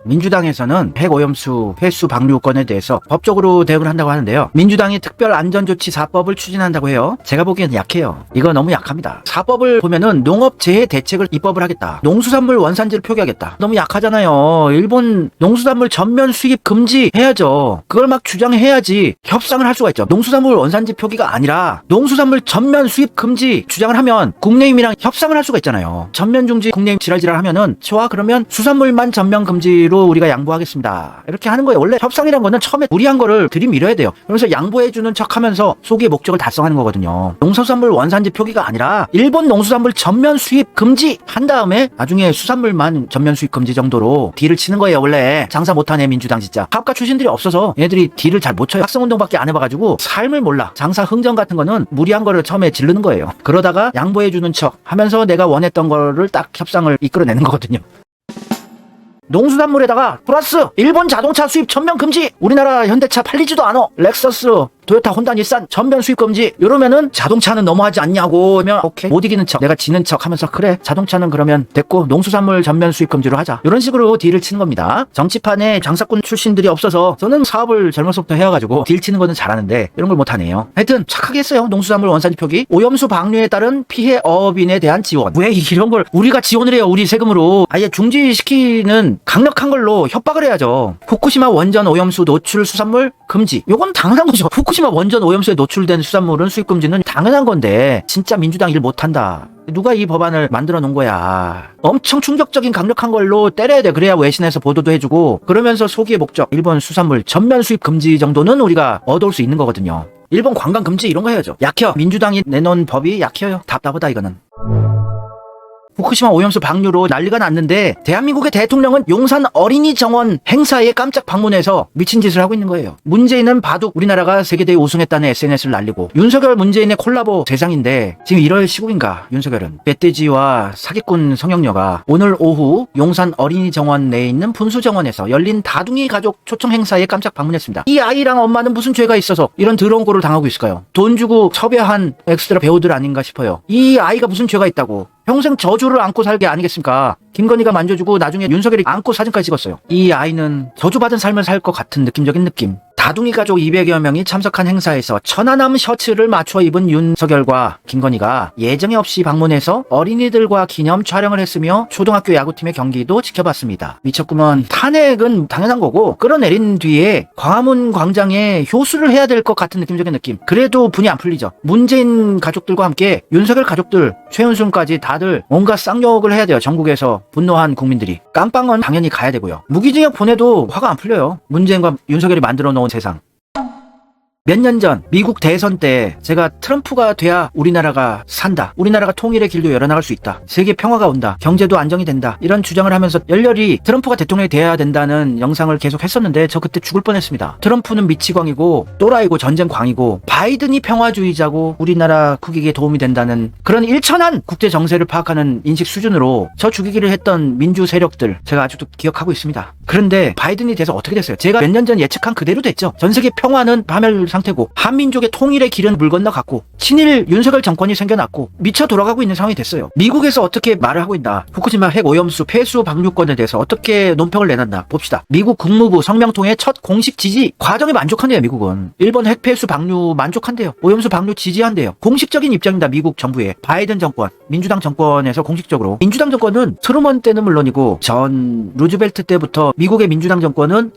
민주당에서는 핵오염수 폐수 방류권에 대해서 법적으로 대응을 한다고 하는데요. 민주당이 특별안전조치 4법을 추진한다고 해요. 제가 보기에는 약해요. 이거 너무 약합니다. 4법을 보면은 농업재해 대책을 입법을 하겠다. 농수산물 원산지를 표기하겠다. 너무 약하잖아요. 일본 농수산물 전면 수입 금지 해야죠. 그걸 막 주장해야지 협상을 할 수가 있죠. 농수산물 원산지 표기가 아니라 농수산물 전면 수입 금지 주장을 하면 국내임이랑 협상을 할 수가 있잖아요. 전면 중지 국내임 지랄지랄 하면은 좋아, 그러면 수산물만 전면 금지로 우리가 양보하겠습니다. 이렇게 하는 거예요. 원래 협상이란 거는 처음에 무리한 거를 들이밀어야 돼요. 그러면서 양보해주는 척 하면서 소기의 목적을 달성하는 거거든요. 농수산물 원산지 표기가 아니라 일본 농수산물 전면 수입 금지 한 다음에 나중에 수산물만 전면 수입 금지 정도로 딜을 치는 거예요. 원래 장사 못하네 민주당 진짜. 합가 출신들이 없어서 얘들이 딜을 잘 못 쳐요. 학생운동밖에 안 해봐가지고 삶을 몰라. 장사 흥정 같은 거는 무리한 거를 처음에 지르는 거예요. 그러다가 양보해주는 척 하면서 내가 원했던 거를 딱 협상을 이끌어내는 거거든요. 농수산물에다가 플러스 일본 자동차 수입 전면 금지, 우리나라 현대차 팔리지도 않아, 렉서스 토요타 혼다 닛산 전면 수입 금지. 이러면은 자동차는 너무하지 않냐고 하면 오케이, 못 이기는 척 내가 지는 척 하면서 그래 자동차는 그러면 됐고 농수산물 전면 수입 금지로 하자, 이런 식으로 딜을 치는 겁니다. 정치판에 장사꾼 출신들이 없어서 저는 사업을 젊어서부터 해와가지고 딜 치는 거는 잘하는데 이런 걸 못하네요. 하여튼 착하게 했어요. 농수산물 원산지 표기, 오염수 방류에 따른 피해 어업인에 대한 지원. 왜 이런 걸 우리가 지원을 해요? 우리 세금으로 아예 중지시키는 강력한 걸로 협박을 해야죠. 후쿠시마 원전 오염수 노출 수산물 금지, 요건 당연한 거죠. 후쿠시마 원전 오염수에 노출된 수산물은 수입 금지는 당연한 건데 진짜 민주당 일 못한다. 누가 이 법안을 만들어 놓은 거야. 엄청 충격적인 강력한 걸로 때려야 돼. 그래야 외신에서 보도도 해주고, 그러면서 소기의 목적 일본 수산물 전면 수입 금지 정도는 우리가 얻어올 수 있는 거거든요. 일본 관광 금지 이런 거 해야죠. 약해요. 민주당이 내놓은 법이 약해요. 답답하다 이거는. 후쿠시마 오염수 방류로 난리가 났는데 대한민국의 대통령은 용산 어린이 정원 행사에 깜짝 방문해서 미친 짓을 하고 있는 거예요. 문재인은 바둑 우리나라가 세계대회 우승했다는 SNS를 날리고, 윤석열 문재인의 콜라보 대상인데 지금 이럴 시국인가. 윤석열은 멧돼지와 사기꾼 성형녀가 오늘 오후 용산 어린이 정원 내에 있는 분수정원에서 열린 다둥이 가족 초청 행사에 깜짝 방문했습니다. 이 아이랑 엄마는 무슨 죄가 있어서 이런 더러운 꼴을 당하고 있을까요? 돈 주고 섭외한 엑스트라 배우들 아닌가 싶어요. 이 아이가 무슨 죄가 있다고 평생 저주를 안고 살게 아니겠습니까? 김건희가 만져주고 나중에 윤석열이 안고 사진까지 찍었어요. 이 아이는 저주받은 삶을 살 것 같은 느낌적인 느낌. 다둥이 가족 200여 명이 참석한 행사에서 천안함 셔츠를 맞춰 입은 윤석열과 김건희가 예정에 없이 방문해서 어린이들과 기념 촬영을 했으며 초등학교 야구팀의 경기도 지켜봤습니다. 미쳤구먼. 탄핵은 당연한 거고 끌어내린 뒤에 광화문 광장에 효수를 해야 될 것 같은 느낌적인 느낌. 그래도 분이 안 풀리죠. 문재인 가족들과 함께 윤석열 가족들, 최은순까지 다들 온갖 쌍욕을 해야 돼요. 전국에서 분노한 국민들이. 깜빵은 당연히 가야 되고요. 무기징역 보내도 화가 안 풀려요. 문재인과 윤석열이 만들어 놓은 세상. 몇 년 전 미국 대선 때 제가 트럼프가 돼야 우리나라가 산다, 우리나라가 통일의 길도 열어나갈 수 있다, 세계 평화가 온다, 경제도 안정이 된다, 이런 주장을 하면서 열렬히 트럼프가 대통령이 돼야 된다는 영상을 계속 했었는데 저 그때 죽을 뻔했습니다. 트럼프는 미치광이고 또라이고 전쟁광이고 바이든이 평화주의자고 우리나라 국익에 도움이 된다는 그런 일천한 국제 정세를 파악하는 인식 수준으로 저 죽이기를 했던 민주 세력들 제가 아직도 기억하고 있습니다. 그런데 바이든이 돼서 어떻게 됐어요? 제가 몇 년 전 예측한 그대로 됐죠. 전 세계 평화는 파멸 상태고 한민족의 통일의 길은 물 건너갔고 친일 윤석열 정권이 생겨났고 미쳐 돌아가고 있는 상황이 됐어요. 미국에서 어떻게 말을 하고 있나, 후쿠시마 핵 오염수 폐수 방류권에 대해서 어떻게 논평을 내놨나 봅시다. 미국 국무부 성명 통해 첫 공식 지지 과정에 만족한대요. 미국은 일본 핵 폐수 방류 만족한대요. 오염수 방류 지지한대요. 공식적인 입장입니다. 미국 정부의 바이든 정권, 민주당 정권에서 공식적으로. 민주당 정권은 트루먼 때는 물론이고 전 루즈벨트 때부터 미국의 민주당 정권은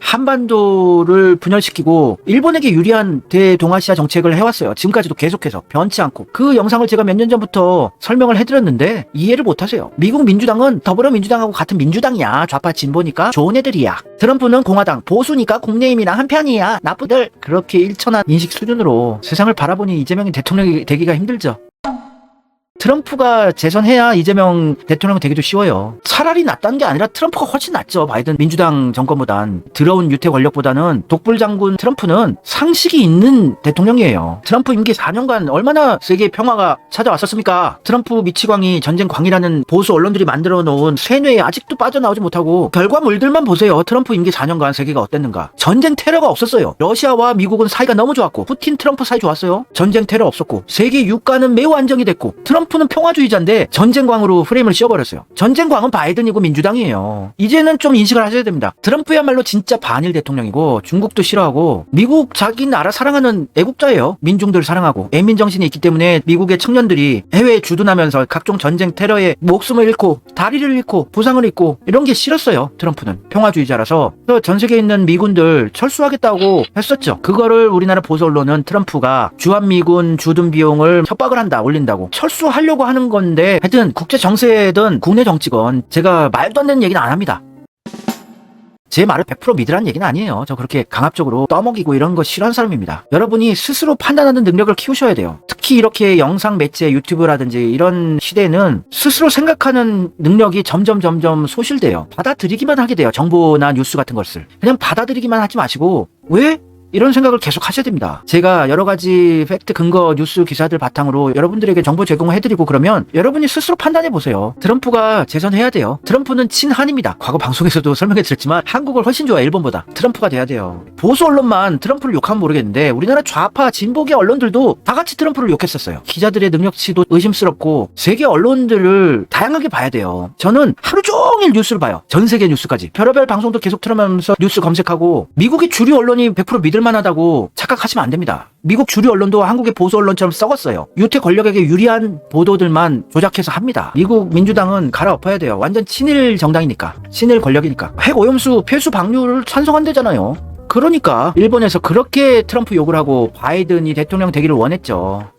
한반도를 분열시키고 일본에게 유리한 대동아시아 정책을 해왔어요. 지금까지도 계속해서 변치 않고. 그 영상을 제가 몇 년 전부터 설명을 해드렸는데 이해를 못하세요. 미국 민주당은 더불어민주당하고 같은 민주당이야. 좌파 진보니까 좋은 애들이야. 트럼프는 공화당 보수니까 국내임이랑 한편이야. 나쁘들. 그렇게 일천한 인식 수준으로 세상을 바라보니 이재명이 대통령이 되기가 힘들죠. 트럼프가 재선해야 이재명 대통령 되기도 쉬워요. 차라리 낫다는 게 아니라 트럼프가 훨씬 낫죠. 바이든 민주당 정권보단. 더러운 유태 권력보다는 독불장군 트럼프는 상식이 있는 대통령이에요. 트럼프 임기 4년간 얼마나 세계 평화가 찾아왔었습니까? 트럼프 미치광이 전쟁광이라는 보수 언론들이 만들어 놓은 세뇌에 아직도 빠져나오지 못하고 결과물들만 보세요. 트럼프 임기 4년간 세계가 어땠는가. 전쟁 테러가 없었어요. 러시아와 미국은 사이가 너무 좋았고, 푸틴 트럼프 사이 좋았어요. 전쟁 테러 없었고, 세계 유가는 매우 안정이 됐고, 트럼프 트럼프는 평화주의자인데 전쟁광으로 프레임을 씌워버렸어요. 전쟁광은 바이든이고 민주당이에요. 이제는 좀 인식을 하셔야 됩니다. 트럼프야말로 진짜 반일 대통령이고 중국도 싫어하고 미국 자기 나라 사랑하는 애국자예요. 민중들 사랑하고 애민정신이 있기 때문에 미국의 청년들이 해외에 주둔하면서 각종 전쟁 테러에 목숨을 잃고 다리를 잃고 부상을 입고 이런 게 싫었어요. 트럼프는 평화주의자라서 전 세계에 있는 미군들 철수하겠다고 했었죠. 그거를 우리나라 보수 언론은 트럼프가 주한미군 주둔 비용을 협박을 한다 올린다고 철수하려고 하는 건데 하여튼 국제 정세든 국내 정치건 제가 말도 안 되는 얘기는 안 합니다. 제 말을 100% 믿으라는 얘기는 아니에요. 저 그렇게 강압적으로 떠먹이고 이런 거 싫어하는 사람입니다. 여러분이 스스로 판단하는 능력을 키우셔야 돼요. 특히 이렇게 영상 매체 유튜브라든지 이런 시대에는 스스로 생각하는 능력이 점점 소실돼요. 받아들이기만 하게 돼요. 정보나 뉴스 같은 것을. 그냥 받아들이기만 하지 마시고 왜? 이런 생각을 계속 하셔야 됩니다. 제가 여러 가지 팩트 근거 뉴스 기사들 바탕으로 여러분들에게 정보 제공을 해드리고 그러면 여러분이 스스로 판단해 보세요. 트럼프가 재선해야 돼요. 트럼프는 친한입니다. 과거 방송에서도 설명해 드렸지만 한국을 훨씬 좋아해 일본보다. 트럼프가 돼야 돼요. 보수 언론만 트럼프를 욕하면 모르겠는데 우리나라 좌파 진보계 언론들도 다 같이 트럼프를 욕했었어요. 기자들의 능력치도 의심스럽고 세계 언론들을 다양하게 봐야 돼요. 저는 하루 종일 뉴스를 봐요. 전 세계 뉴스까지. 별의별 방송도 계속 틀어면서 뉴스 검색하고 미국의 주류 언론이 100% 믿을 만하다고 착각하시면 안 됩니다. 미국 주류 언론도 한국의 보수 언론처럼 썩었어요. 유태 권력에게 유리한 보도들만 조작해서 합니다. 미국 민주당은 갈아엎어야 돼요. 완전 친일 정당이니까. 친일 권력이니까. 핵 오염수 폐수 방류를 찬성한대잖아요. 그러니까 일본에서 그렇게 트럼프 욕을 하고 바이든이 대통령 되기를 원했죠.